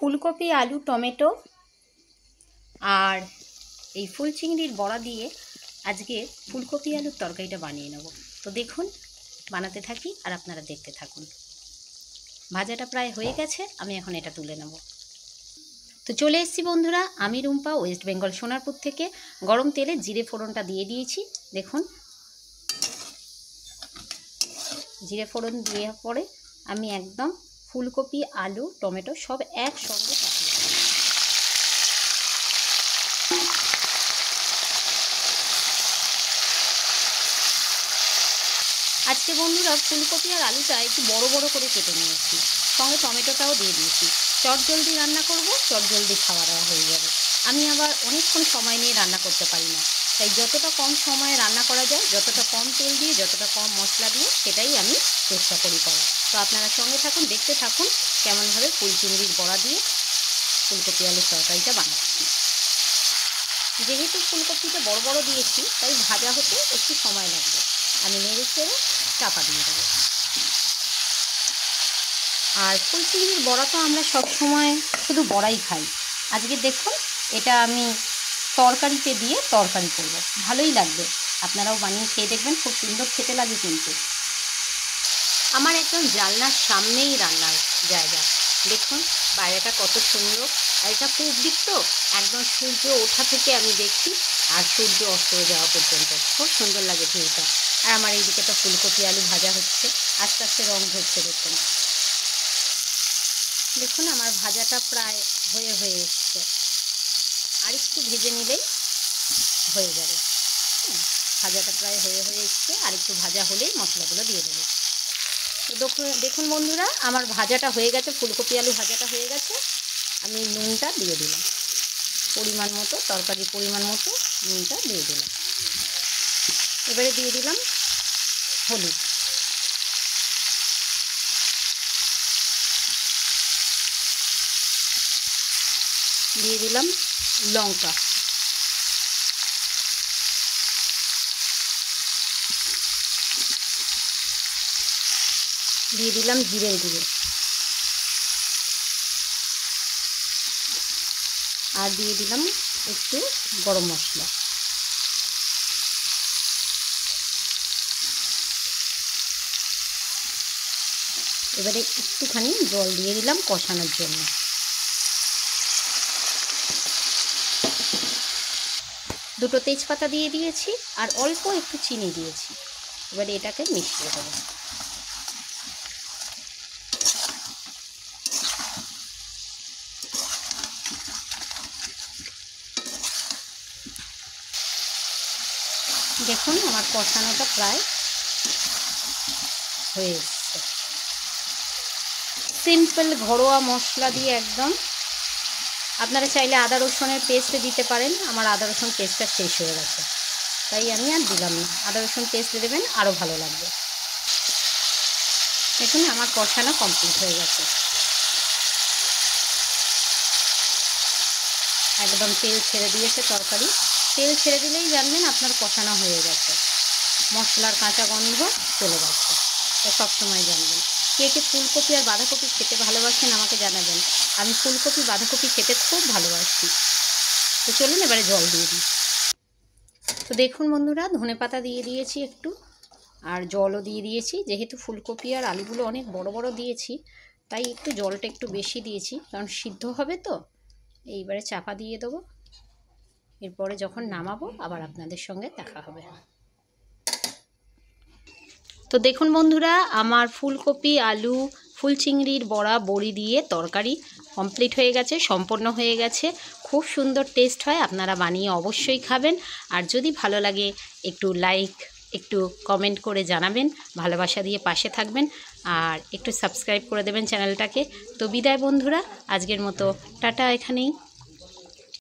ফুলকপি আলু টমেটো আর এই ফুল চিংড়ির বড়া দিয়ে আজকে ফুলকপি আলুর তরকারিটা বানিয়ে নেব। তো দেখুন বানাতে থাকি আর আপনারা দেখতে থাকুন। ভাজাটা প্রায় হয়ে গেছে, আমি এখন এটা তুলে নেব। তো চলে এসেছি বন্ধুরা, আমি রুম্পা, ওয়েস্ট বেঙ্গল সোনারপুর থেকে। গরম তেলে জিরে ফোড়নটা দিয়ে দিয়েছি। দেখুন জিরে ফোড়ন দিয়ে পরে আমি একদম ফুলকপি আলু টমেটো সব একসঙ্গে পাঠিয়ে দেব। আজকে বন্ধুরা ফুলকপি আর আলুটা একটু বড় বড় করে কেটে নিয়েছি, সঙ্গে টমেটোটাও দিয়ে দিয়েছি। চটজলদি রান্না করব, চটজলদি খাওয়া দাওয়া হয়ে যাবে। আমি আবার অনেকক্ষণ সময় নিয়ে রান্না করতে পারি না, তাই যতটা কম সময়ে রান্না করা যায়, যতটা কম তেল দিয়ে, যতটা কম মশলা দিয়ে, সেটাই আমি চেষ্টা করি করার। তো আপনারা সঙ্গে থাকুন, দেখতে থাকুন কেমনভাবে ফুল চিংড়ির বড়া দিয়ে ফুলকপি আলুর তরকারিটা বানাচ্ছি। যেহেতু ফুলকপিটা বড় বড় দিয়েছি তাই ভাজা হতে একটু সময় লাগবে। আমি নেড়ে চেড়ে চাপা দিয়ে দেবো। আর ফুল চিংড়ির বড়া তো আমরা সবসময় শুধু বড়াই খাই। আজকে দেখুন এটা আমি তরকারিতে দিয়ে তরকারি করব, ভালোই লাগবে। আপনারাও বানিয়ে খেয়ে দেখবেন, খুব সুন্দর খেতে লাগে। কিন্তু আমার একদম জানলার সামনেই রান্নার জায়গা। দেখুন বাইরেটা কত সুন্দর, আর এটা পূব দিক তো, একদম সূর্য ওঠা থেকে আমি দেখি আর সূর্য অস্ত যাওয়া পর্যন্ত খুব সুন্দর লাগে ভিউটা। আর আমার এইদিকে তো ফুলকপি আলু ভাজা হচ্ছে, আস্তে আস্তে রং ধরছে। দেখুন আমার ভাজাটা প্রায় হয়ে এসছে, আর একটু ভেজে নিলেই হয়ে যাবে। ভাজাটা প্রায় হয়ে এসছে, আর একটু ভাজা হলেই মশলাগুলো দিয়ে দেবো। দেখুন বন্ধুরা আমার ভাজাটা হয়ে গেছে, ফুলকপি আলু ভাজাটা হয়ে গেছে। আমি নুনটা দিয়ে দিলাম পরিমাণ মতো, তরকারির পরিমাণ মতো নুনটা দিয়ে দিলাম। এবারে দিয়ে দিলাম হলুদ, দিয়ে দিলাম লঙ্কা, দিয়ে দিলাম জিরের গুঁড়ো, আর দিয়ে দিলাম একটু গরম মশলা। এবারে একটুখানি জল দিয়ে দিলাম কষানোর জন্য। দুটো তেজপাতা দিয়ে দিয়েছি আর অল্প একটু চিনি দিয়েছি। এবারে এটাকে মিশিয়ে দেবো। দেখুন আমার কষানোটা প্রায় হয়ে এসছে। সিম্পল ঘরোয়া মশলা দিয়ে একদম। আপনারা চাইলে আদা রসুনের পেস্ট দিতে পারেন, আমার আদা রসুন পেস্টটা শেষ হয়ে গেছে তাই আমি আর দিলাম না। আদা রসুন পেস্ট দেবেন, আরও ভালো লাগবে। দেখুন আমার কষানো কমপ্লিট হয়ে গেছে, একদম তেল ছেড়ে দিয়েছে তরকারি। তেল ছেড়ে দিলেই জানবেন আপনার কষানো হয়ে গেছে, মশলার কাঁচা গন্ধ চলে গেছে। তো সবসময় জানবেন। কে কে ফুলকপি আর বাঁধাকপি খেতে ভালোবাসেন আমাকে জানাবেন। আমি ফুলকপি বাঁধাকপি খেতে খুব ভালোবাসি। তো চলুন এবারে জল দিয়ে দিই। তো দেখুন বন্ধুরা ধনেপাতা দিয়ে দিয়েছি একটু, আর জলও দিয়ে দিয়েছি। যেহেতু ফুলকপি আর আলুগুলো অনেক বড় বড় দিয়েছি তাই একটু জলটা একটু বেশি দিয়েছি, কারণ সিদ্ধ হবে তো। এইবারে চাপা দিয়ে দেবো। এরপরে যখন নামাবো আবার আপনাদের সঙ্গে দেখা হবে। তো দেখুন বন্ধুরা আমার ফুলকপি আলু ফুল চিংড়ির বড়া বড়ি দিয়ে তরকারি কমপ্লিট হয়ে গেছে, সম্পূর্ণ হয়ে গেছে। খুব সুন্দর টেস্ট হয়, আপনারা বানিয়ে অবশ্যই খাবেন। আর যদি ভালো লাগে একটু লাইক, একটু কমেন্ট করে জানাবেন, ভালোবাসা দিয়ে পাশে থাকবেন, আর একটু সাবস্ক্রাইব করে দেবেন চ্যানেলটাকে। তো বিদায় বন্ধুরা, আজকের মতো টাটা এখানেই।